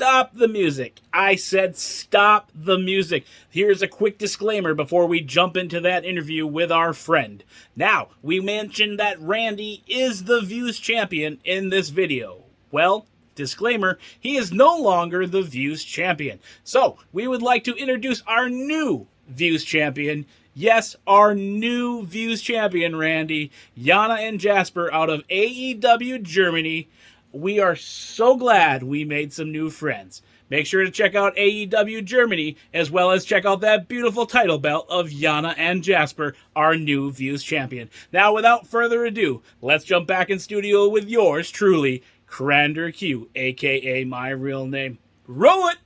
stop the music. I said stop the music. Here's a quick disclaimer before we jump into that interview with our friend. Now, we mentioned that Randy is the Views champion in this video. Well, disclaimer, he is no longer the Views champion. So, we would like to introduce our new Views champion. Yes, our new Views champion, Randy, Jana and Jasper out of AEW Germany. We are so glad we made some new friends. Make sure to check out AEW Germany, as well as check out that beautiful title belt of Jana and Jasper, our new Views champion. Now, without further ado, let's jump back in studio with yours truly, Crander Q, a.k.a. my real name. Roll it!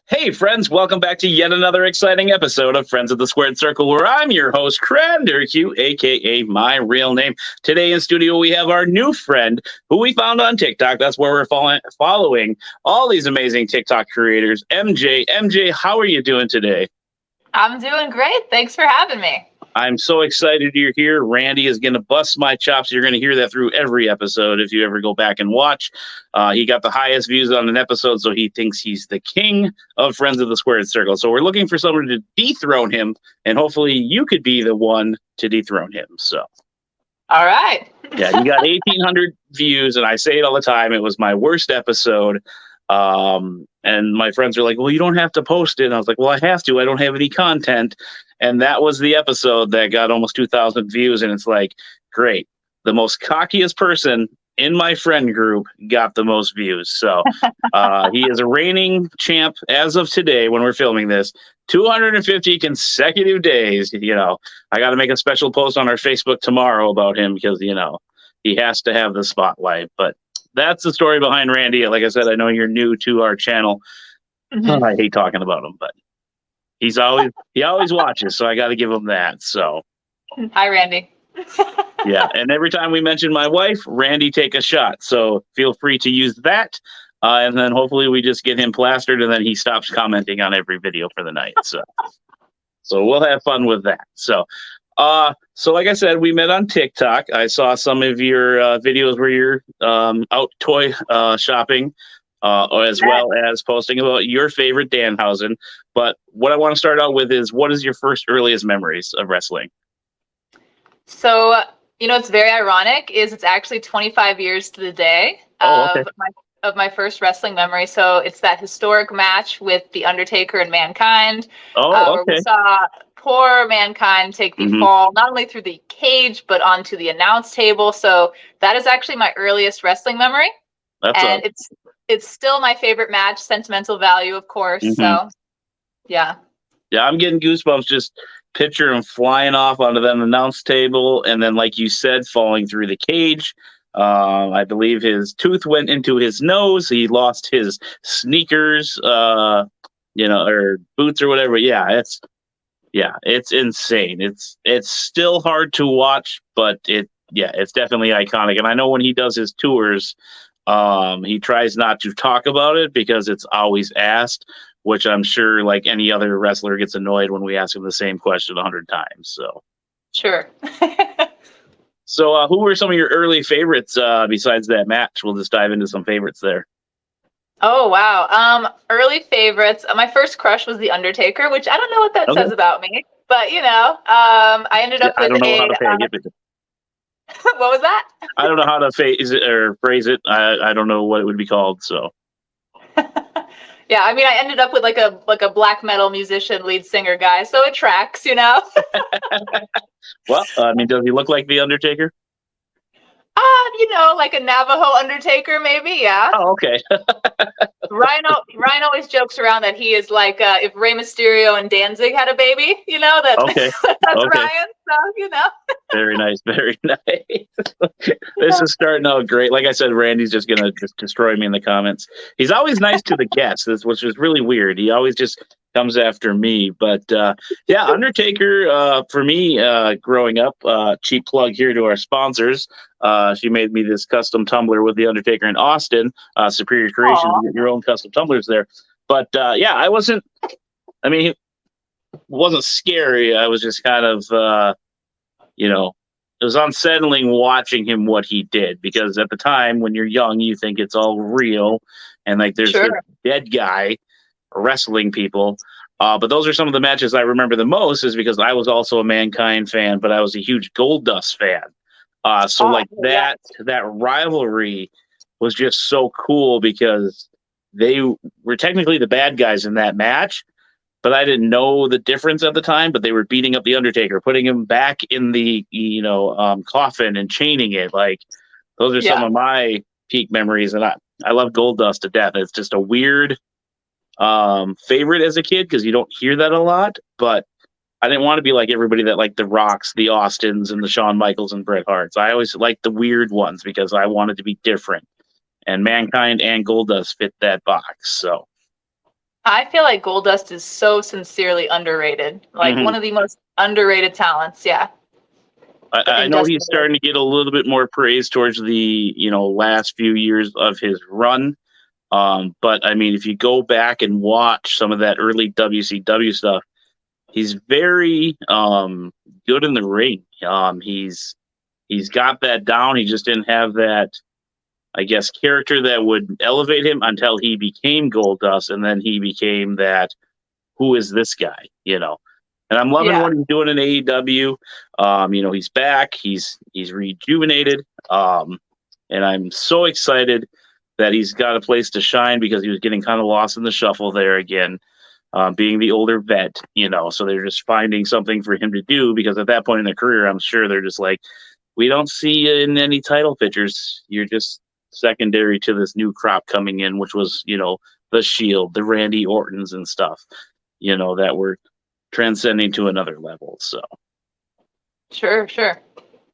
Hey friends, welcome back to yet another exciting episode of Friends of the Squared Circle, where I'm your host, Crander Q, aka my real name. Today in studio we have our new friend who we found on TikTok. That's where we're following all these amazing TikTok creators. MJ, how are you doing today? I'm doing great. Thanks for having me. I'm so excited you're here. Randy is going to bust my chops. You're going to hear that through every episode if you ever go back and watch. He got the highest views on an episode, so he thinks he's the king of Friends of the Squared Circle. So we're looking for someone to dethrone him, and hopefully you could be the one to dethrone him. So, all right. Yeah, you got 1,800 views, and I say it all the time. It was my worst episode. And my friends are like, well, you don't have to post it. And I was like, well, I have to. I don't have any content. And that was the episode that got almost 2,000 views. And it's like, great. The most cockiest person in my friend group got the most views. So he is a reigning champ as of today when we're filming this. 250 consecutive days. You know, I got to make a special post on our Facebook tomorrow about him because, you know, he has to have the spotlight. But that's the story behind Randy. Like I said, I know you're new to our channel. Mm-hmm. I hate talking about him, but he always watches, so I got to give him that. So, hi, Randy. Yeah, and every time we mention my wife, Randy take a shot. So feel free to use that, and then hopefully we just get him plastered, and then he stops commenting on every video for the night. So we'll have fun with that. So like I said, we met on TikTok. I saw some of your videos where you're out toy shopping, as well as posting about your favorite Danhausen. But what I want to start out with is, what is your first earliest memories of wrestling? So, you know, it's very ironic. It's actually 25 years to the day of my first wrestling memory. So it's that historic match with The Undertaker and Mankind. Where we saw poor Mankind take the fall, not only through the cage, but onto the announce table. So that is actually my earliest wrestling memory. It's still my favorite match, sentimental value, of course. Mm-hmm. So, yeah. Yeah, I'm getting goosebumps just picture him flying off onto that announce table. And then, like you said, falling through the cage. I believe his tooth went into his nose. He lost his sneakers, or boots or whatever. It's insane. It's still hard to watch, but it's definitely iconic. And I know when he does his tours, he tries not to talk about it because it's always asked, which I'm sure like any other wrestler gets annoyed when we ask him the same question 100 times. So sure. So who were some of your early favorites besides that match? We'll just dive into some favorites there. Oh, wow. Early favorites. My first crush was The Undertaker, which I don't know what that says about me, but you know, I ended up with what was that? I don't know how to phrase it. I don't know what it would be called. So. Yeah, I mean, I ended up with like a black metal musician, lead singer guy, so it tracks, you know. Well, I mean, does he look like The Undertaker? Like a Navajo Undertaker, maybe, yeah. Oh, okay. Ryan always jokes around that he is like if Rey Mysterio and Danzig had a baby, you know, that's Ryan, so, you know. Very nice, very nice. This is starting out great. Like I said, Randy's just going to destroy me in the comments. He's always nice to the guests, which is really weird. He always just comes after me. But yeah, Undertaker for me growing up. Cheap plug here to our sponsors. She made me this custom tumbler with the Undertaker in Austin. Superior Creation. Aw. You get your own custom tumblers there. But yeah, I wasn't. I mean, it wasn't scary. I was just kind of it was unsettling watching him what he did because at the time when you're young, you think it's all real and like there's Sure. this dead guy wrestling people. But those are some of the matches I remember the most, is because I was also a Mankind fan, but I was a huge Goldust fan. So Oh, like yeah. that rivalry was just so cool because they were technically the bad guys in that match, but I didn't know the difference at the time. But they were beating up the Undertaker, putting him back in the coffin and chaining it. Like those are some Yeah. of my peak memories, and I love Goldust to death. It's just a weird favorite as a kid because you don't hear that a lot. But I didn't want to be like everybody that liked the Rocks, the Austins, and the Shawn Michaels and Bret Harts. I always liked the weird ones because I wanted to be different. And Mankind and Goldust fit that box. So I feel like Goldust is so sincerely underrated. Like mhm. one of the most underrated talents. Yeah. I In know he's Destiny. starting to get a little bit more praise towards the last few years of his run. But I mean, if you go back and watch some of that early WCW stuff, he's very good in the ring. He's got that down. He just didn't have that, I guess, character that would elevate him until he became Goldust, and then he became that. Who is this guy? And I'm loving Yeah. what he's doing in AEW. He's back. He's rejuvenated. And I'm so excited that he's got a place to shine because he was getting kind of lost in the shuffle there again, being the older vet. So they're just finding something for him to do because at that point in their career, I'm sure they're just like, we don't see you in any title pictures. You're just secondary to this new crop coming in, which was, the Shield, the Randy Ortons and stuff, that were transcending to another level. So, Sure. Sure.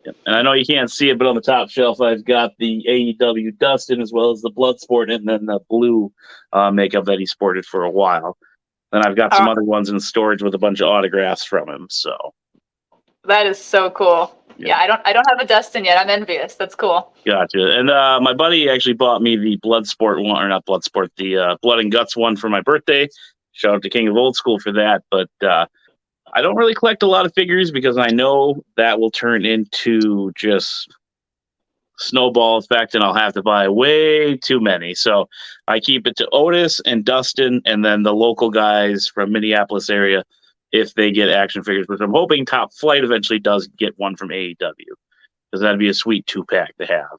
yeah. And I know you can't see it, but on the top shelf, I've got the AEW Dustin as well as the Bloodsport and then the blue makeup that he sported for a while. Then I've got some other ones in storage with a bunch of autographs from him. So That is so cool. yeah. Yeah, I don't have a Dustin yet. I'm envious. That's cool. Gotcha. And my buddy actually bought me the Bloodsport one, or not Bloodsport, the Blood and Guts one for my birthday. Shout out to King of Old School for that. But I don't really collect a lot of figures because I know that will turn into just snowball effect and I'll have to buy way too many. So I keep it to Otis and Dustin and then the local guys from Minneapolis area if they get action figures, which I'm hoping Top Flight eventually does get one from AEW because that'd be a sweet 2-pack to have.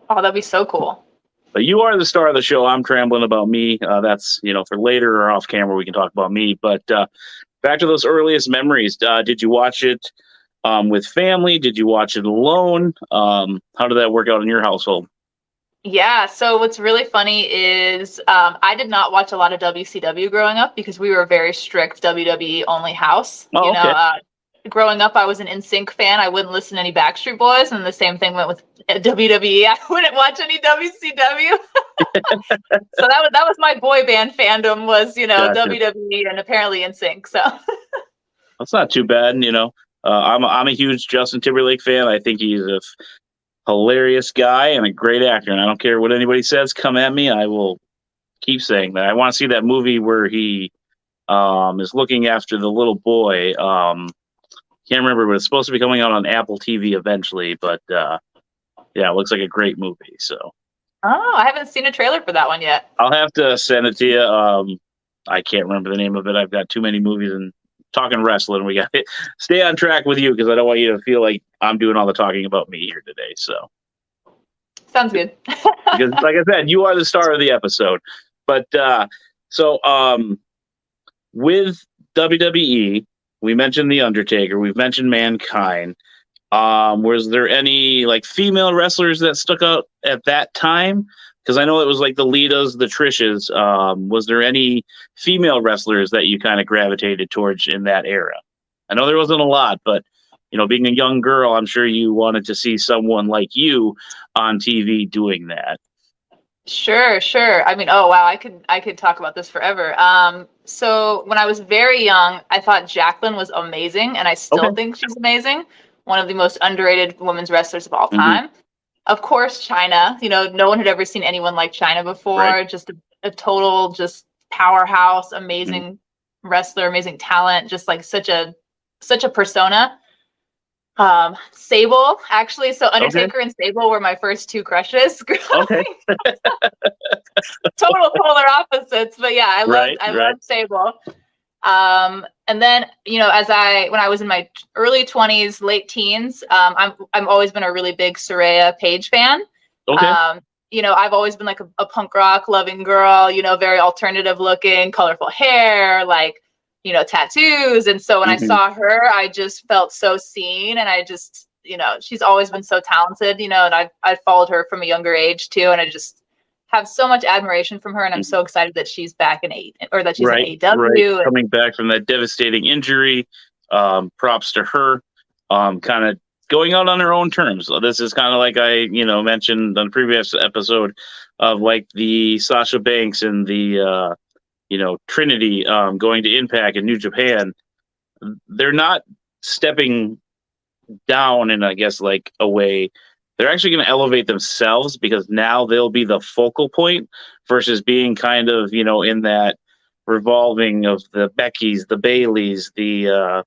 Oh, that'd be so cool. But you are the star of the show. I'm trambling about me. That's, for later or off camera, we can talk about me. But back to those earliest memories. Did you watch it with family? Did you watch it alone? How did that work out in your household? Yeah. So what's really funny is I did not watch a lot of WCW growing up because we were a very strict WWE only house. Oh, okay. Growing up, I was an NSYNC fan. I wouldn't listen to any Backstreet Boys, and the same thing went with WWE. I wouldn't watch any WCW. So that was my boy band fandom was Gotcha. WWE and apparently NSYNC. So That's not too bad. I'm a huge Justin Timberlake fan. I think he's a hilarious guy and a great actor. And I don't care what anybody says. Come at me. I will keep saying that. I want to see that movie where he is looking after the little boy. Can't remember, but it's supposed to be coming out on Apple TV eventually. But yeah, it looks like a great movie. So. Oh, I haven't seen a trailer for that one yet. I'll have to send it to you. I can't remember the name of it. I've got too many movies and talking wrestling. We got to stay on track with you because I don't want you to feel like I'm doing all the talking about me here today. So sounds good. Because, like I said, you are the star of the episode. But with WWE, we mentioned The Undertaker. We've mentioned Mankind. Was there any female wrestlers that stuck out at that time? Because I know it was like the Litas, the Trishas. Was there any female wrestlers that you kind of gravitated towards in that era? I know there wasn't a lot, but being a young girl, I'm sure you wanted to see someone like you on TV doing that. Sure. I mean, oh wow, I could talk about this forever. So when I was very young, I thought Jacqueline was amazing, and I Okay. still think she's amazing. One of the most underrated women's wrestlers of all Hmm. time. Of course, China. No one had ever seen anyone like China Right. before. Just a total, just powerhouse, Hmm. amazing wrestler, amazing talent. Just like such a persona. Sable, actually. So Okay. Undertaker and Sable were my first two crushes. Okay. Total polar opposites, but yeah, Right. I Right. loved Sable. And then when I was in my early 20s, late teens, I'm always been a really big Soraya Page fan. Okay. Um, I've always been like a punk rock loving girl, very alternative looking, colorful hair, like tattoos. And so when I Hmm. saw her, I just felt so seen, and I just she's always been so talented, and I followed her from a younger age too, and I just have so much admiration from her, and I'm Hmm. so excited that she's back in that she's in Right. Right. AEW. Coming back from that devastating injury, props to her. Kind of going out on her own terms. So this is kind of like mentioned on the previous episode of like the Sasha Banks and the Trinity going to Impact in New Japan. They're not stepping down in, I guess, like a way. They're actually going to elevate themselves because now they'll be the focal point versus being kind of, in that revolving of the Beckys, the Baileys, not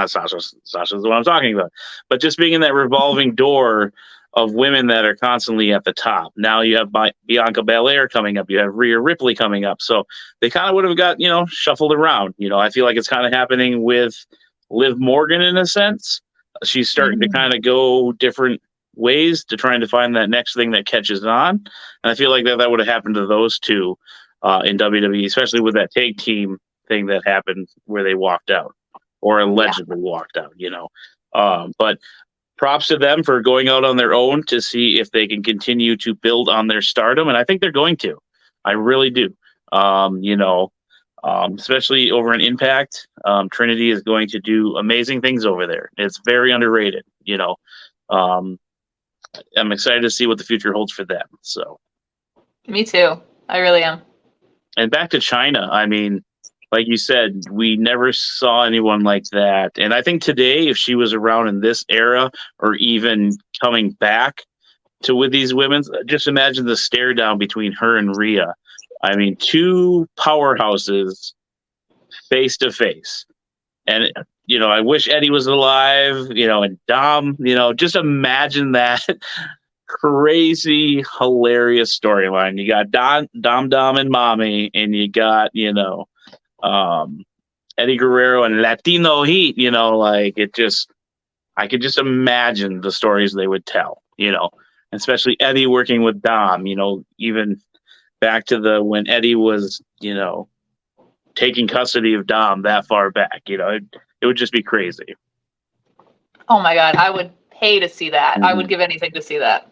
Sasha's the one I'm talking about, but just being in that revolving door of women that are constantly at the top. Now you have Bianca Belair coming up, you have Rhea Ripley coming up, so they kind of would have got shuffled around. I feel like it's kind of happening with Liv Morgan in a sense. She's starting to Mhm. kind of go different ways to trying to find that next thing that catches on, and I feel like that would have happened to those two in WWE, especially with that tag team thing that happened where they walked out or Yeah. allegedly walked out. But props to them for going out on their own to see if they can continue to build on their stardom. And I think they're going to. I really do. Especially over in Impact, Trinity is going to do amazing things over there. It's very underrated. Um, I'm excited to see what the future holds for them. So, Me too. I really am. and back to China, I mean, like you said, we never saw anyone like that. And I think today, if she was around in this era or even coming back to with these women, just imagine the stare down between her and Rhea. I mean, two powerhouses face to face. And, I wish Eddie was alive, and Dom, just imagine that crazy, hilarious storyline. You got Dom, and Mommy, and you got, um, Eddie Guerrero and Latino Heat, like I could just imagine the stories they would tell, especially Eddie working with Dom, even back to when Eddie was, taking custody of Dom that far back, it would just be crazy. Oh my God, I would pay to see that. I Mm-hmm. would give anything to see that.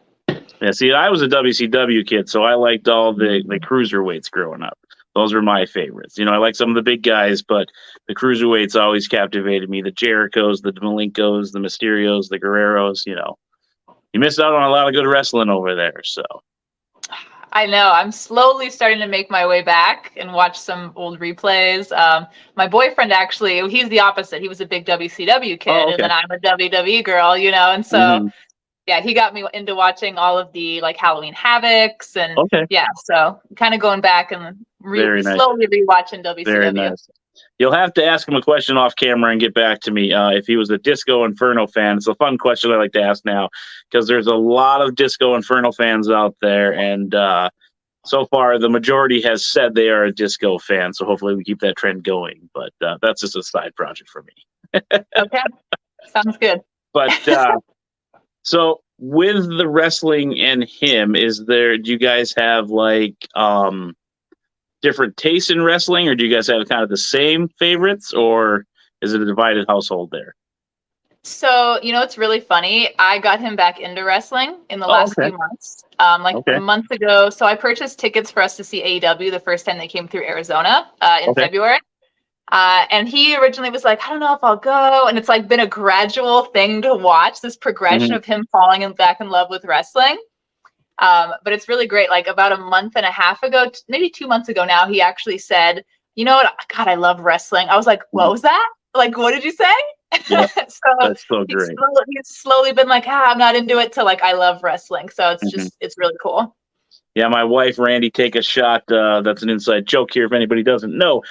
Yeah, see, I was a WCW kid, so I liked all the cruiserweights growing up. Those were my favorites. I like some of the big guys, but the cruiserweights always captivated me. The Jerichos, the Malenkos, the Mysterios, the Guerreros. You missed out on a lot of good wrestling over there. So I know. I'm slowly starting to make my way back and watch some old replays. My boyfriend actually, he's the opposite. He was a big WCW oh, kid, and okay. then I'm a WWE girl, and so Hmm. yeah, he got me into watching all of the like Halloween Havocs, and Okay. yeah, so kind of going back and Very nice. slowly rewatching Very WCW. nice. You'll have to ask him a question off camera and get back to me if he was a Disco Inferno fan. It's a fun question I like to ask now because there's a lot of Disco Inferno fans out there, and so far the majority has said they are a Disco fan. So hopefully we keep that trend going. But that's just a side project for me. Okay, sounds good. But so with the wrestling and him, do you guys have like different tastes in wrestling, or do you guys have kind of the same favorites, or is it a divided household there? So, it's really funny. I got him back into wrestling in the Oh, last okay. few months. Like a Okay. month ago. So I purchased tickets for us to see AEW the first time they came through Arizona in Okay. February. And he originally was like, I don't know if I'll go. And it's like been a gradual thing to watch this progression Mm-hmm. of him falling back in love with wrestling. But it's really great. Like about a month and a half ago, maybe 2 months ago now, he actually said, "You know what? God, I love wrestling." I was like, "What was that? Like, what did you say?" Yeah, So that's so great. he's slowly been like, I'm not into it, to like, I love wrestling. So it's really cool. Yeah, my wife, Randy, take a shot. That's an inside joke here. If anybody doesn't know,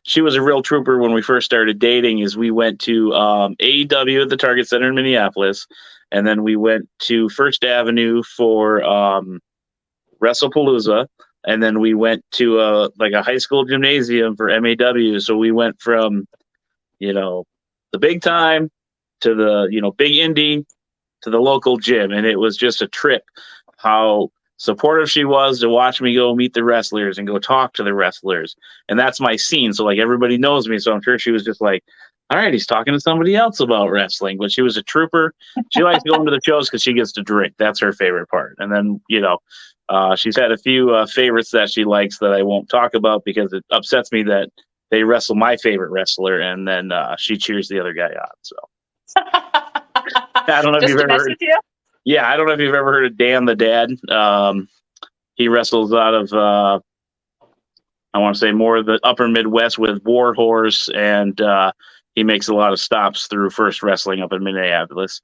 she was a real trooper when we first started dating. Is we went to AEW at the Target Center in Minneapolis, and then we went to First Avenue for WrestlePalooza, and then we went to like a high school gymnasium for MAW. So we went from the big time to the big indie to the local gym, and it was just a trip. How supportive she was to watch me go meet the wrestlers and go talk to the wrestlers. And that's my scene. So like everybody knows me. So I'm sure she was just like, all right, he's talking to somebody else about wrestling. But she was a trooper. She likes going to the shows because she gets to drink. That's her favorite part. And then, she's had a few favorites that she likes that I won't talk about because it upsets me that they wrestle my favorite wrestler and then she cheers the other guy on. So I don't know if Just you've to ever mess heard. with you? Yeah, I don't know if you've ever heard of Dan the Dad. He wrestles out of, I want to say more of the upper Midwest with Warhorse, and he makes a lot of stops through First Wrestling up in Minneapolis.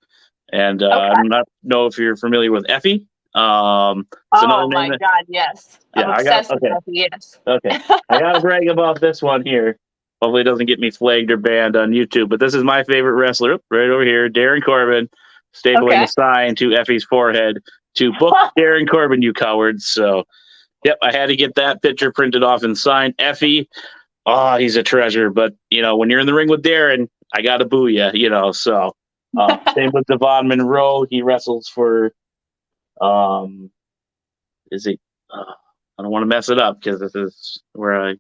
And I don't know if you're familiar with Effie. Oh my God, yes. Yeah, I'm obsessed with Effie, yes. Okay. I got to brag about this one here. Hopefully it doesn't get me flagged or banned on YouTube, but this is my favorite wrestler right over here, Darren Corbin, stapling a sign to Effie's forehead to book Darren Corbin, you cowards. So, yep, I had to get that picture printed off and signed. Effie, he's a treasure. But, when you're in the ring with Darren, I got to boo you, So, same with Devon Monroe. He wrestles for, is he, I don't want to mess it up because this is where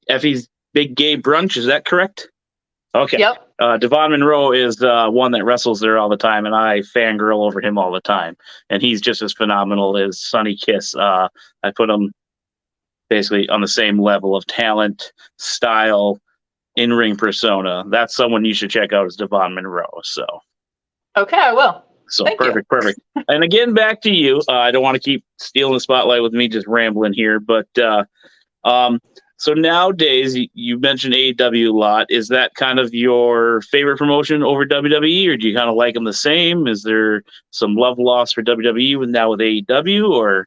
Effie's Big Gay Brunch. Is that correct? Okay. Yep. Devon Monroe is one that wrestles there all the time, and I fangirl over him all the time. And he's just as phenomenal as Sonny Kiss. I put him basically on the same level of talent, style, in-ring persona. That's someone you should check out as Devon Monroe. So. Okay, I will. So perfect. And again, back to you. I don't want to keep stealing the spotlight with me just rambling here, but so nowadays you mentioned AEW a lot. Is that kind of your favorite promotion over WWE, or do you kind of like them the same? Is there some love lost for WWE with AEW, or?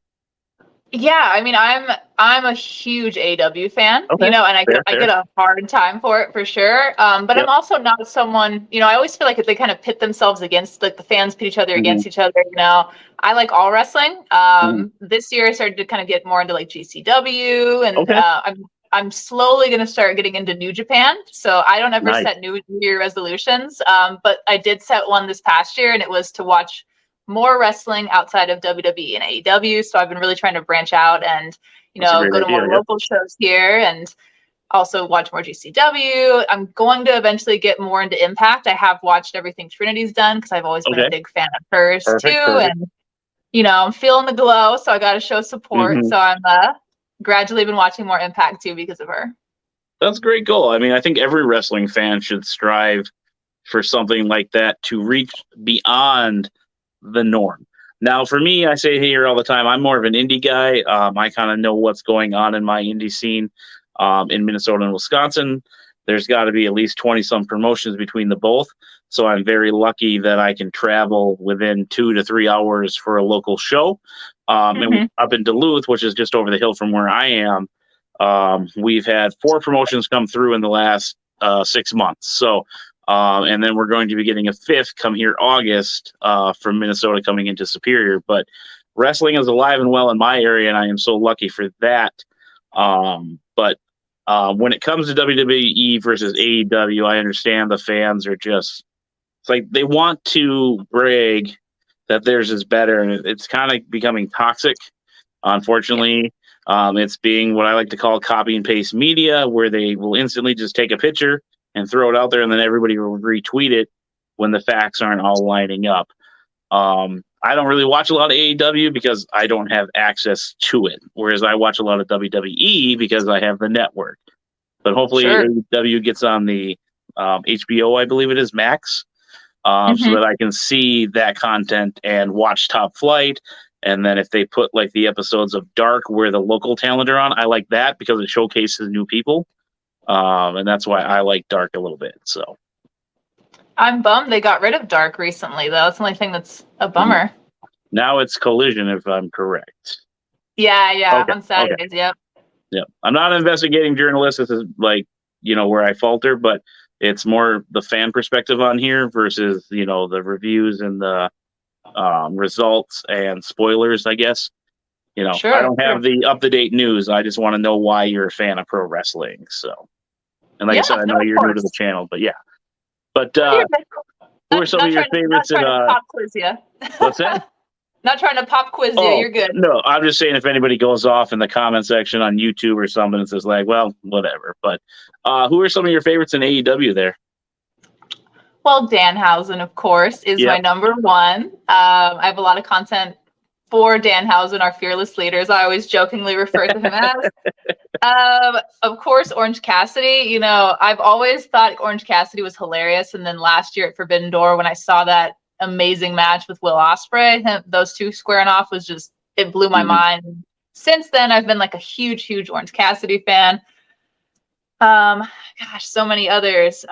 Yeah, I mean, I'm a huge AEW fan, and I get a hard time for it for sure. But I'm also not someone, I always feel like they kind of pit themselves against, like the fans pit each other against each other. I like all wrestling. This year I started to kind of get more into like GCW, and I'm slowly going to start getting into New Japan. So I don't ever set New Year resolutions, but I did set one this past year, and it was to watch more wrestling outside of WWE and AEW. So I've been really trying to branch out and, go to more local shows here and also watch more GCW. I'm going to eventually get more into Impact. I have watched everything Trinity's done because I've always been a big fan of hers too. And, I'm feeling the glow, so I got to show support. So I'm gradually been watching more Impact too because of her. That's a great goal. I mean, I think every wrestling fan should strive for something like that to reach beyond the norm. Now, for me, I say here all the time, I'm more of an indie guy. I kind of know what's going on in my indie scene in Minnesota and Wisconsin. There's got to be at least 20 some promotions between the both. So I'm very lucky that I can travel within 2 to 3 hours for a local show. And up in Duluth, which is just over the hill from where I am, we've had 4 promotions come through in the last 6 months. So and then we're going to be getting a 5th come here August from Minnesota coming into Superior. But wrestling is alive and well in my area, and I am so lucky for that. But when it comes to WWE versus AEW, I understand the fans are just, it's like they want to brag that theirs is better, and it's kind of becoming toxic, unfortunately. It's being what I like to call copy and paste media, where they will instantly just take a picture and throw it out there, and then everybody will retweet it when the facts aren't all lining up. I don't really watch a lot of AEW because I don't have access to it, whereas I watch a lot of WWE because I have the network. But hopefully AEW gets on the HBO, I believe it is, Max. so that I can see that content and watch Top Flight. And then if they put like the episodes of Dark where the local talent are on, I like that because it showcases new people. And that's why I like Dark a little bit. So I'm bummed they got rid of Dark recently, though. That's the only thing that's a bummer. now it's Collision, if I'm correct. Yeah, Okay, on Saturdays, yep. Yeah, I'm not an investigating journalist. This is like, where I falter, but it's more the fan perspective on here versus, the reviews and the results and spoilers, I guess. Sure, I don't have the up-to-date news. I just want to know why you're a fan of pro wrestling. So, and like I said, I know you're new to the channel, but yeah. But who are some of your favorites? Not trying to pop quiz you. What's that? Not trying to pop quiz you. You're good. No, I'm just saying if anybody goes off in the comment section on YouTube or something and says like, well, whatever. But who are some of your favorites in AEW there? Well, Danhausen, of course, is my number one. I have a lot of content for Danhausen, our fearless leaders. I always jokingly refer to him as. Of course, Orange Cassidy. I've always thought Orange Cassidy was hilarious. And then last year at Forbidden Door, when I saw that amazing match with Will Ospreay, those two squaring off it blew my mind. Since then, I've been like a huge Orange Cassidy fan. Gosh, so many others.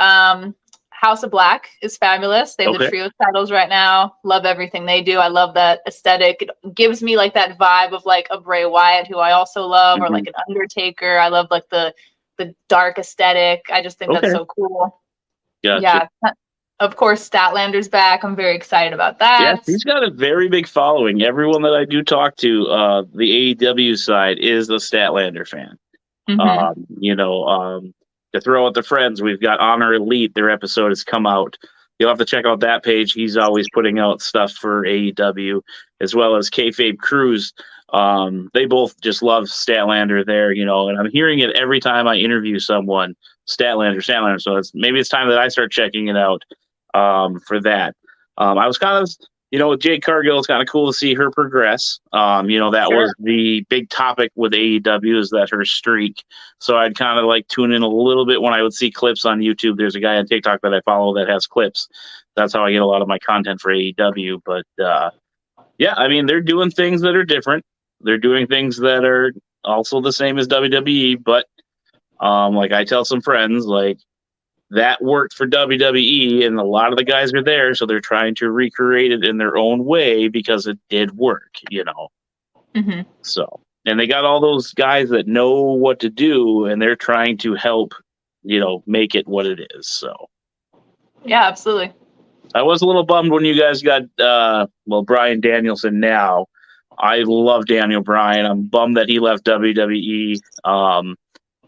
House of Black is fabulous. They have the trio titles right now. Love everything they do. I love that aesthetic. It gives me like that vibe of like a Bray Wyatt, who I also love, or like an Undertaker. I love like the dark aesthetic. I just think that's so cool. Gotcha. Yeah. Of course, Statlander's back. I'm very excited about that. Yeah, he's got a very big following. Everyone that I do talk to, the AEW side, is a Statlander fan. To throw out the friends, we've got Honor Elite. Their episode has come out. You'll have to check out that page. He's always putting out stuff for AEW, as well as Kayfabe Cruz. They both just love Statlander there, and I'm hearing it every time I interview someone, Statlander. So maybe it's time that I start checking it out for that. I was kind of, with Jade Cargill, it's kind of cool to see her progress. That was the big topic with AEW, is that her streak. So I'd kind of like tune in a little bit when I would see clips on YouTube. There's a guy on TikTok that I follow that has clips. That's how I get a lot of my content for AEW. But they're doing things that are different. They're doing things that are also the same as WWE. But like I tell some friends, like, that worked for WWE, and a lot of the guys are there, so they're trying to recreate it in their own way because it did work, So, and they got all those guys that know what to do, and they're trying to help, make it what it is. So, yeah, absolutely. I was a little bummed when you guys got, Bryan Danielson now. I love Daniel Bryan. I'm bummed that he left WWE.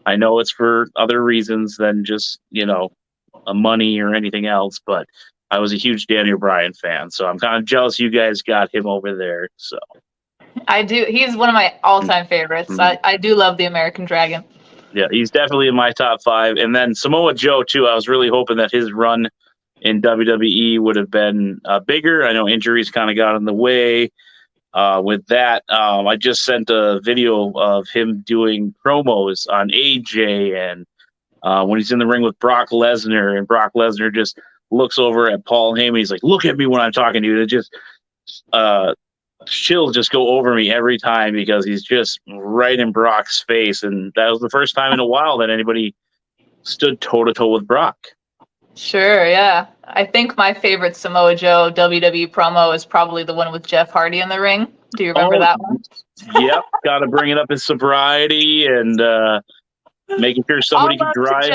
I know it's for other reasons than just, money or anything else, but I was a huge Daniel Bryan fan, so I'm kind of jealous you guys got him over there. So I do. He's one of my all-time favorites. I do love the American Dragon. Yeah, he's definitely in my top 5. And then Samoa Joe, too. I was really hoping that his run in WWE would have been bigger. I know injuries kind of got in the way. With that, I just sent a video of him doing promos on AJ, and when he's in the ring with Brock Lesnar, and Brock Lesnar just looks over at Paul Heyman. He's like, "Look at me when I'm talking to you." It just chills just go over me every time because he's just right in Brock's face, and that was the first time in a while that anybody stood toe to toe with Brock. Sure, yeah. I think my favorite Samoa Joe WWE promo is probably the one with Jeff Hardy in the ring. Do you remember that one? Yep, got to bring it up his sobriety and making sure somebody can drive.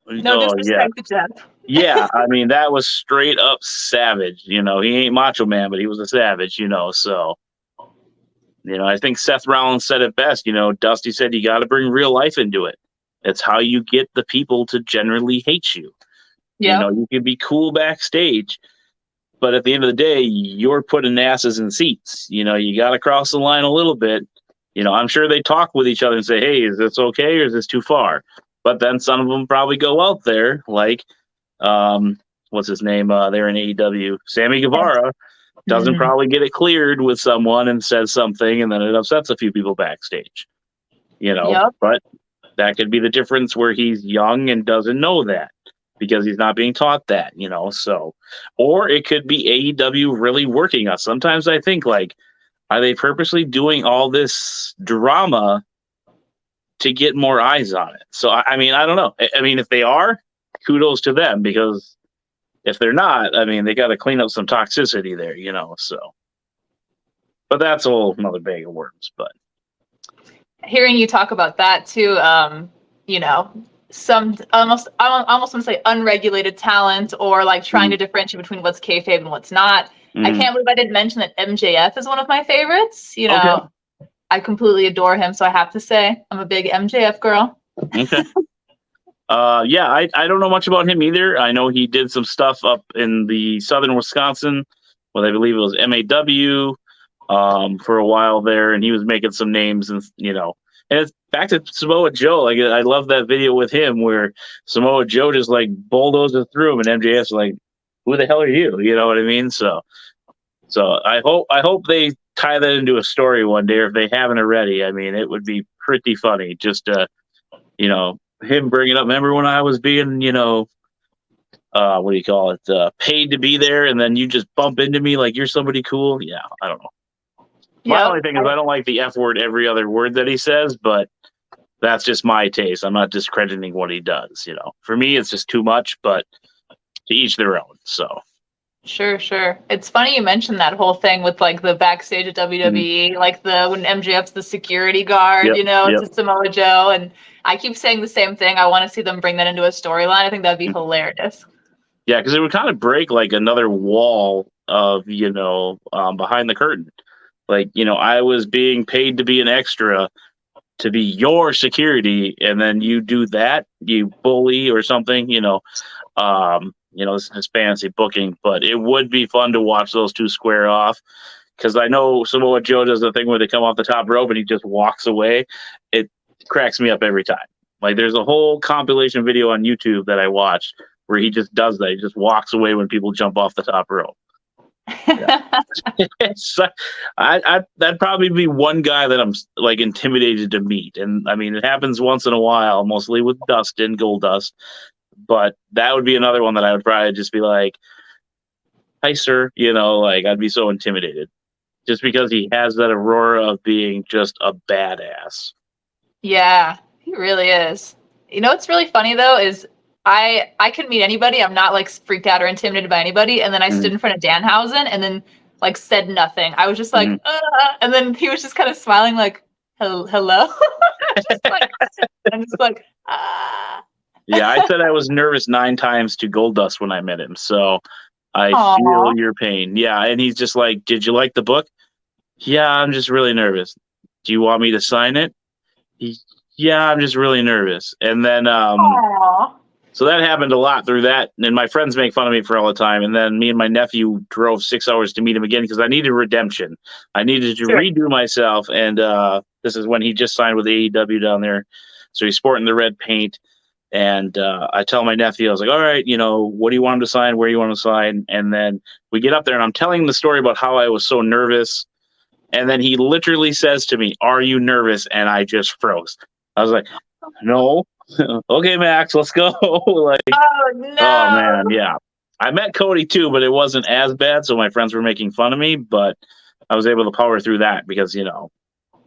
No disrespect to Jeff. Yeah, I mean, that was straight up savage. He ain't Macho Man, but he was a savage, so. I think Seth Rollins said it best. Dusty said you got to bring real life into it. It's how you get the people to generally hate you. Yeah. You can be cool backstage, but at the end of the day, you're putting asses in seats. You got to cross the line a little bit. I'm sure they talk with each other and say, "Hey, is this okay or is this too far?" But then some of them probably go out there, like, what's his name? They're in AEW. Sammy Guevara doesn't probably get it cleared with someone and says something, and then it upsets a few people backstage. But that could be the difference where he's young and doesn't know that. because he's not being taught that, so, or it could be AEW really working us. Sometimes I think, like, are they purposely doing all this drama to get more eyes on it? So, I mean, I don't know. I mean, if they are, kudos to them, because if they're not, I mean, they got to clean up some toxicity there, so. But that's a whole another bag of worms. But hearing you talk about that too, some I almost want to say unregulated talent, or like trying to differentiate between what's kayfabe and what's not. I can't believe I didn't mention that MJF is one of my favorites. Okay. I completely adore him, so I have to say I'm a big MJF girl. Okay. Yeah, I don't know much about him either. I know he did some stuff up in the southern Wisconsin, well, I believe it was MAW, for a while there, and he was making some names, and and it's back to Samoa Joe. Like, I love that video with him where Samoa Joe just like bulldozes through him, and MJF's like, "Who the hell are you?" You know what I mean? So I hope they tie that into a story one day, or if they haven't already. I mean, it would be pretty funny just to, him bringing up. Remember when I was being, what do you call it? Paid to be there, and then you just bump into me like you're somebody cool. Yeah, I don't know. My only thing is I don't like the F word every other word that he says, but that's just my taste. I'm not discrediting what he does. For me, it's just too much, but to each their own. So. Sure. It's funny you mentioned that whole thing with like the backstage at WWE, like when MJF's the security guard, to Samoa Joe, and I keep saying the same thing. I want to see them bring that into a storyline. I think that'd be hilarious. Yeah, because it would kind of break like another wall of behind the curtain. Like, I was being paid to be an extra, to be your security, and then you do that, you bully or something, this is fancy booking, but it would be fun to watch those two square off, because I know Samoa Joe does the thing where they come off the top rope and he just walks away. It cracks me up every time. Like, there's a whole compilation video on YouTube that I watched where he just does that. He just walks away when people jump off the top rope. Yeah. That'd probably be one guy that I'm like intimidated to meet, and I mean, it happens once in a while, mostly with Dustin Goldust, but that would be another one that I would probably just be like, "Hi, sir," like I'd be so intimidated, just because he has that aura of being just a badass. Yeah, he really is. What's really funny though is I could meet anybody. I'm not like freaked out or intimidated by anybody. And then I stood in front of Danhausen and then like said nothing. I was just like, and then he was just kind of smiling like, hello. I'm just like, ah. Yeah, I said I was nervous 9 times to Goldust when I met him. So I feel your pain. Yeah. And he's just like, did you like the book? Yeah, I'm just really nervous. Do you want me to sign it? Yeah, I'm just really nervous. And then, so that happened a lot through that, and my friends make fun of me for all the time. And then me and my nephew drove 6 hours to meet him again because I needed redemption. I needed to redo myself, and this is when he just signed with AEW down there, so he's sporting the red paint. And I tell my nephew, I was like, all right, what do you want him to sign? Where do you want him to sign? And then we get up there, and I'm telling him the story about how I was so nervous. And then he literally says to me, "Are you nervous?" And I just froze. I was like, no. Okay, Max, let's go. Like, oh no. Oh man, yeah. I met Cody too, but it wasn't as bad, so my friends were making fun of me, but I was able to power through that because,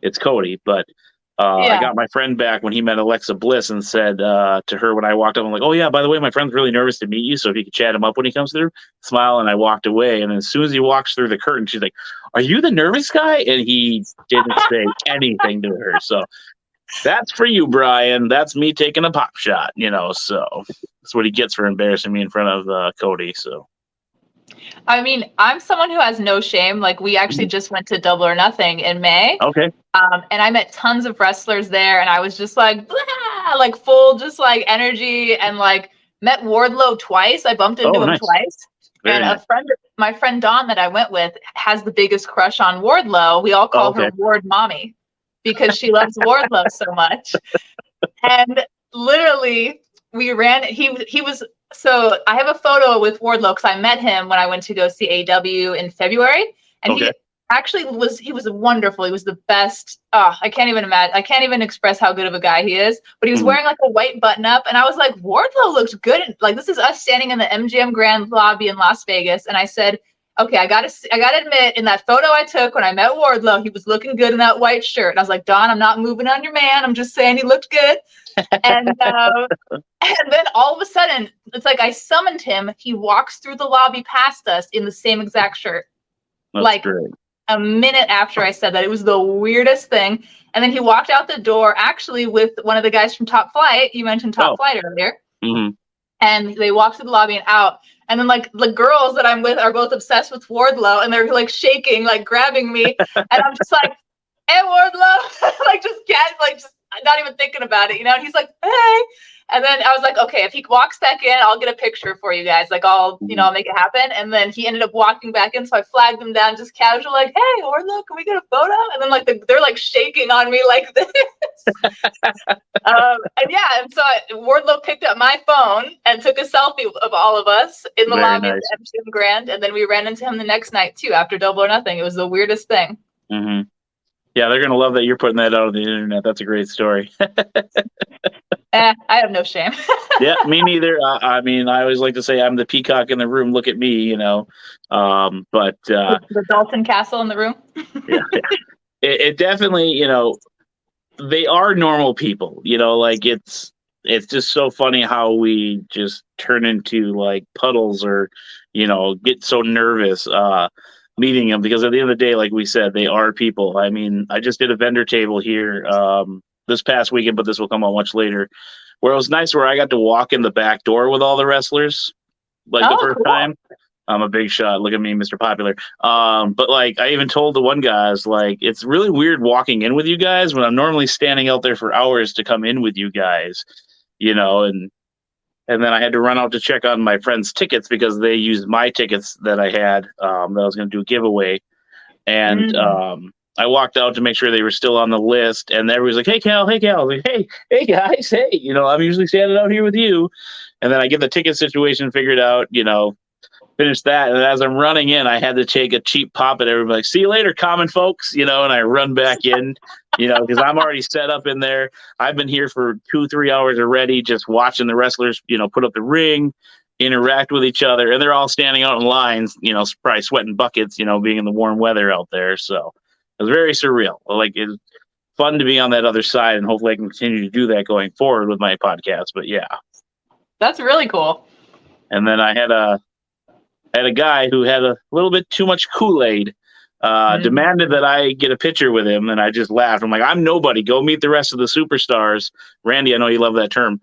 it's Cody. But I got my friend back when he met Alexa Bliss and said to her when I walked up, I'm like, "Oh yeah, by the way, my friend's really nervous to meet you, so if you could chat him up when he comes through." Smile, and I walked away, and as soon as he walks through the curtain, she's like, "Are you the nervous guy?" And he didn't say anything to her. So that's for you, Brian. That's me taking a pop shot, so that's what he gets for embarrassing me in front of Cody. So, I mean, I'm someone who has no shame. Like, we actually just went to Double or Nothing in May. Okay. And I met tons of wrestlers there, and I was just like, blah, like full, just like energy, and like met Wardlow twice. I bumped into him twice. Very and nice. My friend Dawn that I went with has the biggest crush on Wardlow. We all call her Ward Mommy, because she loves Wardlow so much. And literally he was, so I have a photo with Wardlow because I met him when I went to go see AEW in February. And actually he was wonderful. He was the best. Oh, I can't even imagine. I can't even express how good of a guy he is. But he was wearing like a white button up, and I was like, Wardlow looks good. And, like, this is us standing in the MGM Grand lobby in Las Vegas, and I said, okay, I gotta admit, in that photo I took when I met Wardlow, he was looking good in that white shirt. And I was like, Don, I'm not moving on your man. I'm just saying he looked good. And then all of a sudden, it's like I summoned him. He walks through the lobby past us in the same exact shirt. That's like great. A minute after I said that. It was the weirdest thing. And then he walked out the door actually with one of the guys from Top Flight. You mentioned Top Flight earlier. Mm-hmm. And they walked through the lobby and out. And then like the girls that I'm with are both obsessed with Wardlow, and they're like shaking, like grabbing me. And I'm just like, hey, Wardlow, like just not even thinking about it, And he's like, hey. And then I was like, okay, if he walks back in, I'll get a picture for you guys. Like, I'll make it happen. And then he ended up walking back in, so I flagged him down just casual, like, hey, Wardlow, can we get a photo? And then like they're like shaking on me like this. And so Wardlow picked up my phone and took a selfie of all of us in the lobby at the MGM Grand. And then we ran into him the next night too, after Double or Nothing. It was the weirdest thing. Mm-hmm. Yeah, they're gonna love that you're putting that out on the internet. That's a great story. I have no shame. Yeah, me neither. I mean, I always like to say I'm the peacock in the room. Look at me, But the Dalton Castle in the room. Yeah. It definitely, they are normal people. Like it's just so funny how we just turn into like puddles or, get so nervous meeting them, because at the end of the day, like we said, they are people. I mean, I just did a vendor table here this past weekend, but this will come out much later, where it was nice, where I got to walk in the back door with all the wrestlers, like the first time. I'm a big shot. Look at me, Mr. Popular. But like, I even told the one guy, I was like, it's really weird walking in with you guys when I'm normally standing out there for hours to come in with you guys, and then I had to run out to check on my friend's tickets because they used my tickets that I had that I was going to do a giveaway. And I walked out to make sure they were still on the list. And everybody's like, hey, Cal, hey, Cal. I was like, hey, guys, hey. I'm usually standing out here with you. And then I get the ticket situation figured out, finish that. And as I'm running in, I had to take a cheap pop at everybody. Like, see you later, common folks, and I run back in, because I'm already set up in there. I've been here for 2-3 hours already, just watching the wrestlers, put up the ring, interact with each other. And they're all standing out in lines, probably sweating buckets, being in the warm weather out there. So it was very surreal. Like, it's fun to be on that other side, and hopefully I can continue to do that going forward with my podcast. But yeah. That's really cool. And then I had a guy who had a little bit too much Kool-Aid, demanded that I get a picture with him, and I just laughed. I'm like, I'm nobody. Go meet the rest of the superstars. Randy, I know you love that term.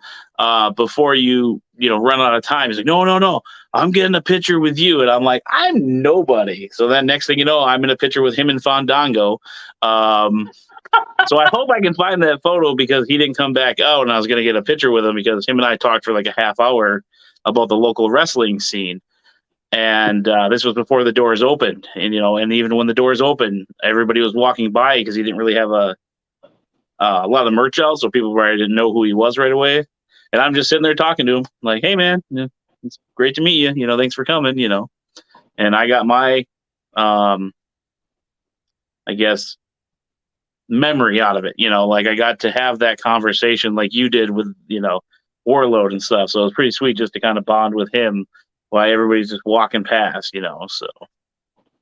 Before you run out of time. He's like, no, I'm getting a picture with you. And I'm like, I'm nobody. So then next thing you know, I'm in a picture with him and Fandango. So I hope I can find that photo, because he didn't come back out, and I was going to get a picture with him because him and I talked for like a half hour about the local wrestling scene. And this was before the doors opened, and and even when the doors opened, everybody was walking by because he didn't really have a lot of merch out, so people probably didn't know who he was right away. And I'm just sitting there talking to him, like, "Hey, man, it's great to meet you. Thanks for coming. And I got my, I guess, memory out of it. Like I got to have that conversation like you did with Warlord and stuff. So it was pretty sweet just to kind of bond with him while everybody's just walking past, so.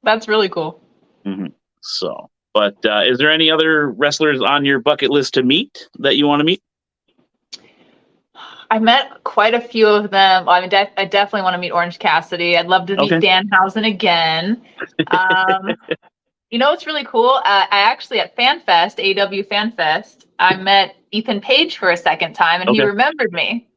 That's really cool. Mm-hmm. So, but is there any other wrestlers on your bucket list to meet that you want to meet? I met quite a few of them. I mean, I definitely want to meet Orange Cassidy. I'd love to meet Danhausen again. What's really cool? I actually, at FanFest, AW FanFest, I met Ethan Page for a second time, and he remembered me.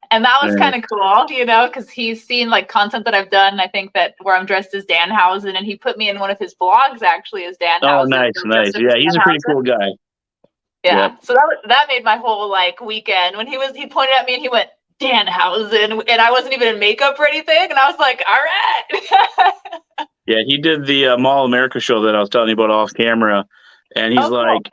And that was kind of cool, because he's seen like content that I've done. I think that where I'm dressed as Danhausen, and he put me in one of his blogs actually as Danhausen. Oh, nice. Yeah, he's a pretty cool guy. Yeah. So that made my whole like weekend when he pointed at me and he went, Danhausen, and I wasn't even in makeup or anything, and I was like, all right. Yeah, he did the Mall America show that I was telling you about off camera, and he's like,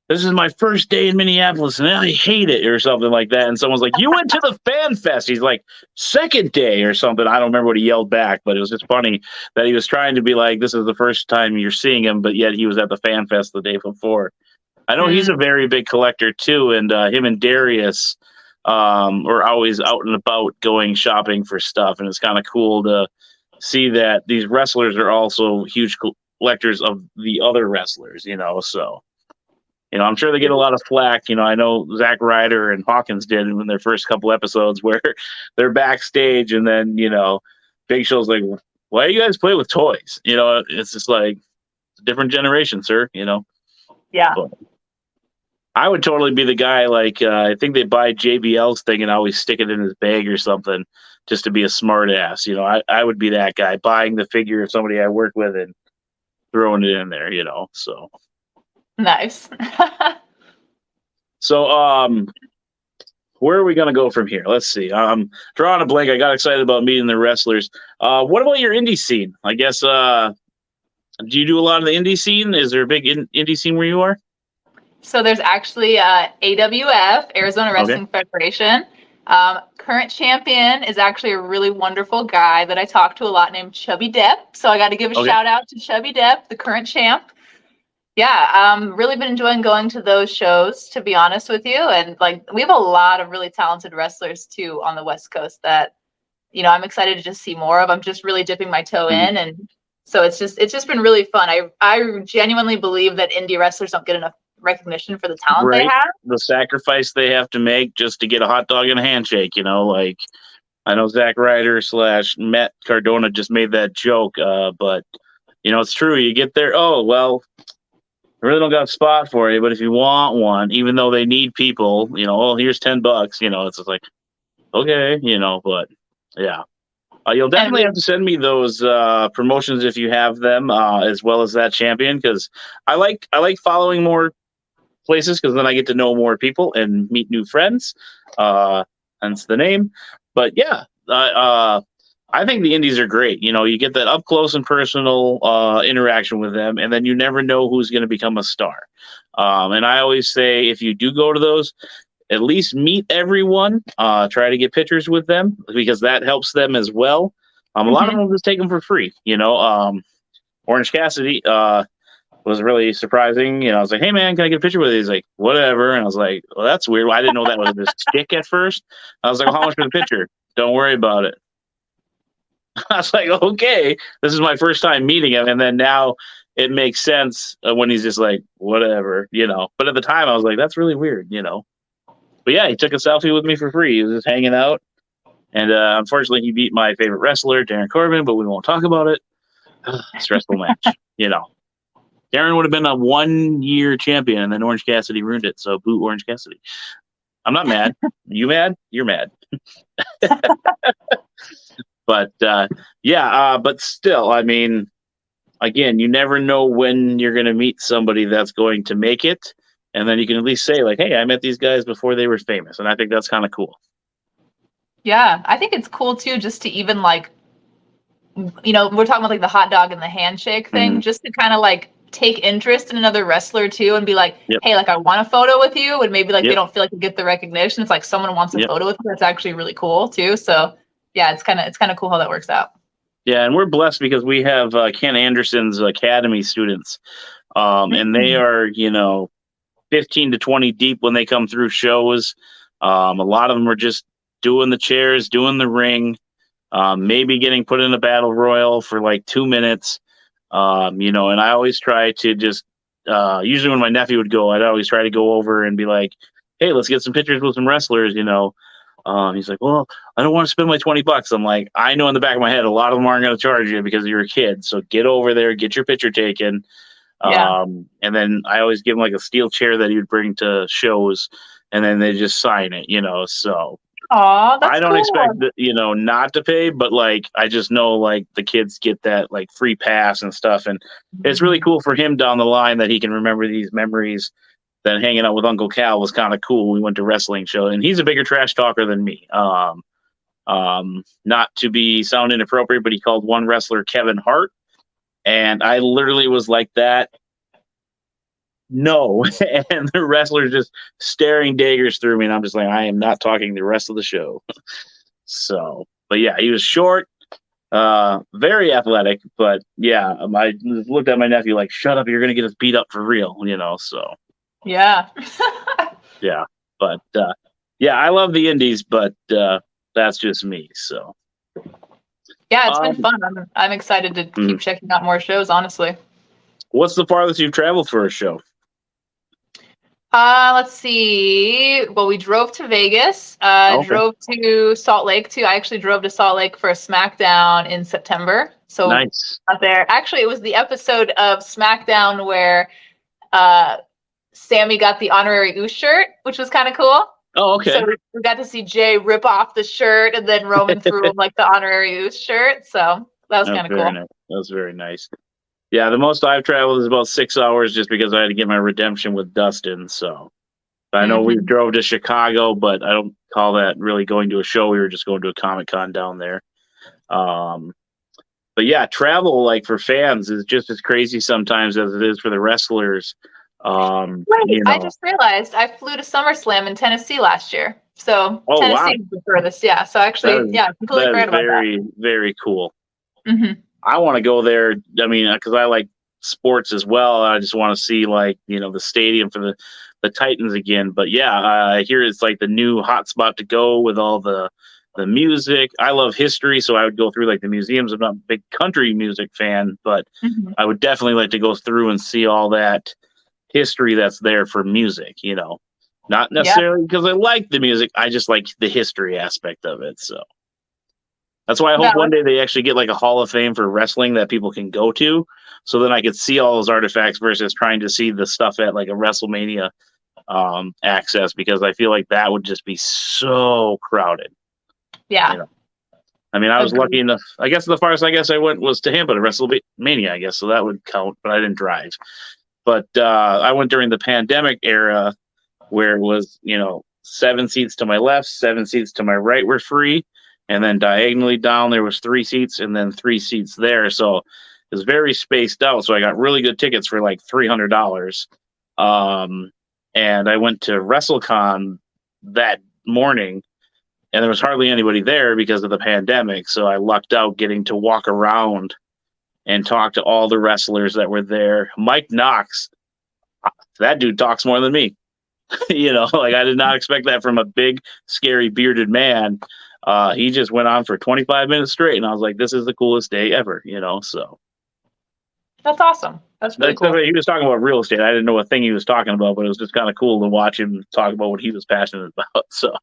this is my first day in Minneapolis and I hate it or something like that. And someone's like, you went to the fan fest. He's like, second day or something. I don't remember what he yelled back, but it was just funny that he was trying to be like, this is the first time you're seeing him, but yet he was at the fan fest the day before. I know he's a very big collector too. And him and Darius are always out and about going shopping for stuff. And it's kind of cool to see that these wrestlers are also huge collectors of the other wrestlers, so. I'm sure they get a lot of flack. I know Zack Ryder and Hawkins did in their first couple episodes where they're backstage and then, Big Show's like, why do you guys play with toys? It's just like a different generation, sir, Yeah. But I would totally be the guy, like, I think they buy JBL's thing and always stick it in his bag or something just to be a smart ass. I would be that guy buying the figure of somebody I work with and throwing it in there, so. Nice. So, where are we going to go from here? Let's see. Drawing a blank. I got excited about meeting the wrestlers. What about your indie scene? I guess, do you do a lot of the indie scene? Is there a big indie scene where you are? So there's actually AWF, Arizona Wrestling Federation. Current champion is actually a really wonderful guy that I talk to a lot named Chubby Depp. So I got to give a shout out to Chubby Depp, the current champ. Yeah, really been enjoying going to those shows, to be honest with you. And like, we have a lot of really talented wrestlers too on the West Coast that, I'm excited to just see more of. I'm just really dipping my toe in, and so it's just been really fun. I genuinely believe that indie wrestlers don't get enough recognition for the talent they have. The sacrifice they have to make just to get a hot dog and a handshake. Like I know Zack Ryder / Matt Cardona just made that joke, but it's true. You get there. Oh well. I really don't got a spot for you, but if you want one, even though they need people, here's $10, it's just like, okay, but yeah. You'll definitely have to send me those promotions if you have them, as well as that champion, because I like following more places because then I get to know more people and meet new friends, hence the name. But yeah, I think the indies are great. You get that up close and personal interaction with them, and then you never know who's going to become a star. And I always say, if you do go to those, at least meet everyone. Try to get pictures with them because that helps them as well. A lot of them just take them for free. Orange Cassidy was really surprising. I was like, "Hey man, can I get a picture with you?" He's like, "Whatever." And I was like, "Well, that's weird. I didn't know that was this stick at first." I was like, "Well, how much for the picture?" "Don't worry about it." I was like, okay, this is my first time meeting him. And then now it makes sense when he's just like, whatever, But at the time, I was like, that's really weird, But yeah, he took a selfie with me for free. He was just hanging out. And unfortunately, he beat my favorite wrestler, Darren Corbin, but we won't talk about it. Stressful match, Darren would have been a 1-year champion, and then Orange Cassidy ruined it. So boo Orange Cassidy. I'm not mad. You mad? You're mad. But but still, I mean, again, you never know when you're going to meet somebody that's going to make it. And then you can at least say, like, hey, I met these guys before they were famous. And I think that's kind of cool. Yeah, I think it's cool, too, just to even, like, we're talking about, like, the hot dog and the handshake thing, just to kind of, like, take interest in another wrestler, too, and be like, hey, like, I want a photo with you. And maybe, like, they don't feel like they get the recognition. It's like someone wants a photo with you. That's actually really cool, too. So yeah, it's kind of cool how that works out. Yeah, and we're blessed because we have Ken Anderson's Academy students, and they are 15 to 20 deep when they come through shows. A lot of them are just doing the chairs, doing the ring, maybe getting put in a battle royal for like 2 minutes, and I always try to just usually when my nephew would go, I'd always try to go over and be like, hey, let's get some pictures with some wrestlers, He's like, well, I don't want to spend my $20. I'm like, I know in the back of my head, a lot of them aren't going to charge you because you're a kid. So get over there, get your picture taken. And then I always give him like a steel chair that he would bring to shows, and then they just sign it, so. I don't expect not to pay, but like I just know like the kids get that like free pass and stuff, and it's really cool for him down the line that he can remember these memories. That hanging out with Uncle Cal was kind of cool. We went to wrestling show, and he's a bigger trash talker than me. Not to sound inappropriate, but he called one wrestler Kevin Hart, and I literally was like that no. And the wrestler's just staring daggers through me, and I'm just like, I am not talking the rest of the show. So, but yeah, he was short, very athletic, but yeah, I looked at my nephew like, shut up, you're going to get us beat up for real, so. Yeah. Yeah, but yeah, I love the indies, but that's just me. So Yeah, it's been fun. I'm excited to keep checking out more shows, honestly. What's the farthest you've traveled for a show? Let's see. Well, we drove to Vegas. Okay. Drove to Salt Lake too. I actually drove to Salt Lake for a SmackDown in September. So nice. Out there. Actually, it was the episode of SmackDown where Sammy got the honorary Uce shirt, which was kind of cool. Oh, okay. So we got to see Jay rip off the shirt, and then Roman threw him like the honorary Uce shirt. So that was kind of cool. Nice. That was very nice. Yeah, the most I've traveled is about 6 hours, just because I had to get my redemption with Dustin. So I know we drove to Chicago, but I don't call that really going to a show. We were just going to a Comic-Con down there. But yeah, travel like for fans is just as crazy sometimes as it is for the wrestlers. Right. I just realized I flew to SummerSlam in Tennessee last year. So Tennessee was the furthest. Yeah. So actually, completely forgot about that. Very, very cool. Mm-hmm. I want to go there. I mean, because I like sports as well. I just want to see the stadium for the Titans again. But yeah, I hear it's like the new hot spot to go with all the music. I love history, so I would go through like the museums. I'm not a big country music fan, but I would definitely like to go through and see all that history that's there for music. Not necessarily because I like the music. I just like the history aspect of it. So. That's why I hope one day they actually get like a Hall of Fame for wrestling that people can go to, so then I could see all those artifacts versus trying to see the stuff at like a WrestleMania access, because I feel like that would just be so crowded. Yeah. I mean, I was lucky enough. I guess the farthest I went was to Tampa to WrestleMania, I guess, so that would count, but I didn't drive. But I went during the pandemic era where it was, 7 seats to my left, 7 seats to my right were free. And then diagonally down, there was 3 seats and then 3 seats there. So it was very spaced out. So I got really good tickets for like $300. And I went to WrestleCon that morning, and there was hardly anybody there because of the pandemic. So I lucked out getting to walk around and talk to all the wrestlers that were there. Mike Knox, that dude talks more than me. I did not expect that from a big, scary, bearded man. He just went on for 25 minutes straight, and I was like, this is the coolest day ever, so. That's awesome. That's really cool. He was talking about real estate. I didn't know what thing he was talking about, but it was just kind of cool to watch him talk about what he was passionate about. So.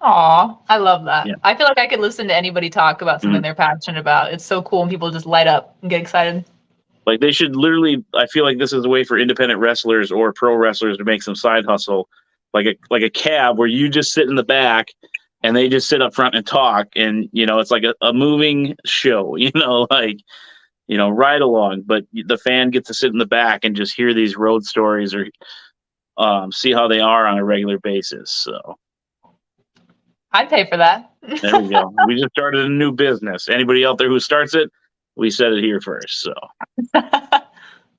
Aw, I love that. Yeah. I feel like I could listen to anybody talk about something they're passionate about. It's so cool when people just light up and get excited. Like they should literally, I feel like this is a way for independent wrestlers or pro wrestlers to make some side hustle, like a cab where you just sit in the back and they just sit up front and talk, and it's like a moving show, ride along, but the fan gets to sit in the back and just hear these road stories or see how they are on a regular basis. So I'd pay for that. There we go. We just started a new business. Anybody out there who starts it, we said it here first. So,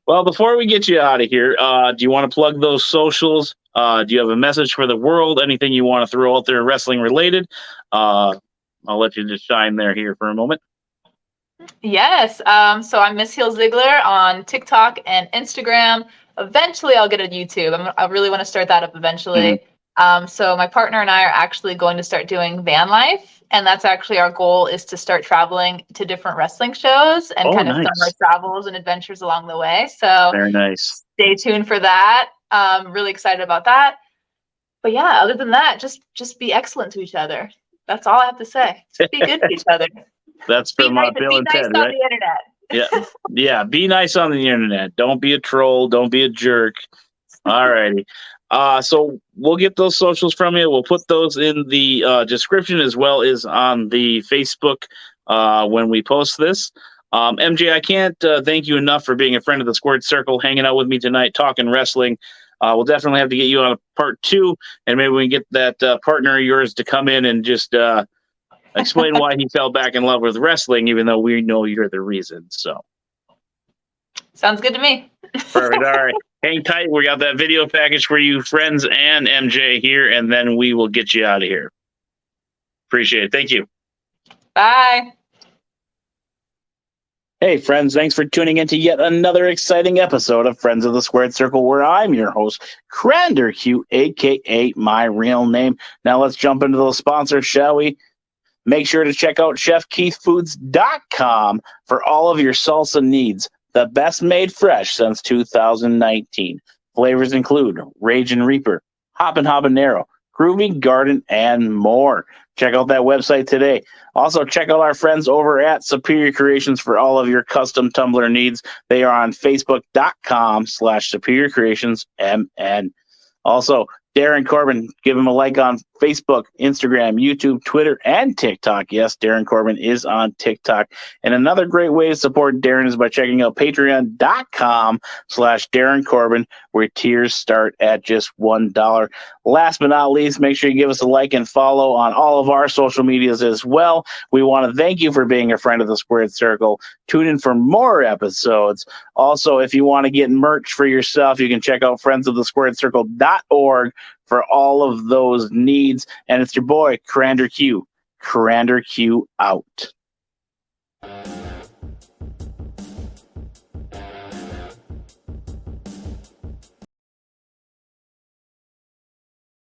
well, before we get you out of here, do you want to plug those socials? Do you have a message for the world? Anything you want to throw out there wrestling related? I'll let you just shine there here for a moment. Yes. So I'm Miss Heel Ziggler on TikTok and Instagram. Eventually, I'll get a YouTube. I really want to start that up eventually. So my partner and I are actually going to start doing van life. And that's actually our goal, is to start traveling to different wrestling shows and kind of film our travels and adventures along the way. So very nice. Stay tuned for that. Really excited about that. But yeah, other than that, just be excellent to each other. That's all I have to say. Just be good to each other. That's from Bill and Ted, right? Be nice on the internet. Yeah. Be nice on the internet. Don't be a troll. Don't be a jerk. All righty. So we'll get those socials from you. We'll put those in the description as well as on the Facebook when we post this. MJ, I can't thank you enough for being a friend of the Squared Circle, hanging out with me tonight, talking wrestling. We'll definitely have to get you on a part 2, and maybe we can get that partner of yours to come in and just explain why he fell back in love with wrestling, even though we know you're the reason. So sounds good to me. Perfect. All right. hang tight. We got that video package for you, friends, and MJ here, and then we will get you out of here. Appreciate it. Thank you. Bye. Hey, friends, thanks for tuning in to yet another exciting episode of Friends of the Squared Circle, where I'm your host, Crander Q, a.k.a. my real name. Now let's jump into the sponsors, shall we? Make sure to check out ChefKeithFoods.com for all of your salsa needs. The best made fresh since 2019. Flavors include Ragin' Reaper, Hoppin' Habanero, Groovy Garden, and more. Check out that website today. Also, check out our friends over at Superior Creations for all of your custom tumbler needs. They are on Facebook.com/Superior Creations MN. Also, Darren Corbin, give him a like on Facebook, Instagram, YouTube, Twitter, and TikTok. Yes, Darren Corbin is on TikTok. And another great way to support Darren is by checking out patreon.com/Darren Corbin, where tiers start at just $1. Last but not least, make sure you give us a like and follow on all of our social medias as well. We want to thank you for being a friend of the Squared Circle. Tune in for more episodes. Also, if you want to get merch for yourself, you can check out friendsofthesquaredcircle.org for all of those needs. And it's your boy, Crander Q. Crander Q out.